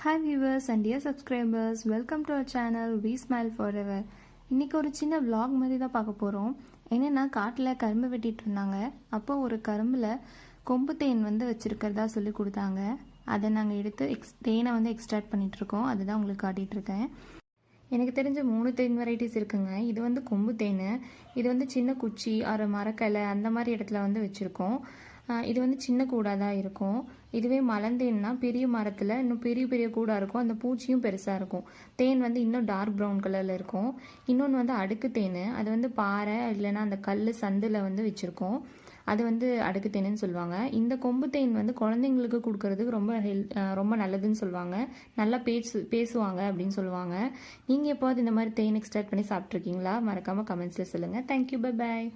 Hi viewers and dear subscribers, welcome to our channel We Smile Forever. இன்னைக்கு ஒரு சின்ன vlog மாதிரி தான் பார்க்க போகிறோம். என்னென்னா காட்டில் கரும்பு வெட்டிட்டு இருந்தாங்க. அப்போ ஒரு கரும்பில் கொம்பு தேன் வந்து வச்சுருக்கிறதா சொல்லி கொடுத்தாங்க. அதை நாங்கள் எடுத்து தேனை வந்து எக்ஸ்ட்ராக்ட் பண்ணிகிட்ருக்கோம். அதுதான் உங்களுக்கு காட்டிகிட்ருக்கேன். எனக்கு தெரிஞ்ச 3 தேன் வெரைட்டிஸ் இருக்குங்க. இது வந்து கொம்பு தேன். இது வந்து சின்ன குச்சி ஒரு மரக்கலை அந்த மாதிரி இடத்துல வந்து வச்சுருக்கோம். இது வந்து சின்ன கூடாக தான் இருக்கும். இதுவே மலந்தேன்னா பெரிய மரத்தில் இன்னும் பெரிய பெரிய கூடாக இருக்கும். அந்த பூச்சியும் பெருசாக இருக்கும். தேன் வந்து இன்னும் டார்க் ப்ரௌன் கலரில் இருக்கும். இன்னொன்று வந்து அடுக்கு தேன். அது வந்து பாறை இல்லைன்னா அந்த கல் சந்தில் வந்து வச்சுருக்கோம். அது வந்து அடுக்கு தேனுன்னு சொல்லுவாங்க. இந்த கொம்பு தேன் வந்து குழந்தைங்களுக்கு கொடுக்கறதுக்கு ரொம்ப நல்லதுன்னு சொல்லுவாங்க. நல்லா பேசுவாங்க அப்படின்னு சொல்லுவாங்க. நீங்கள் எப்போது இந்த மாதிரி தேன் எக்ஸ்ட்ராக்ட் பண்ணி சாப்பிட்ருக்கீங்களா? மறக்காமல் கமெண்ட்ஸில் சொல்லுங்கள். Thank you, bye bye.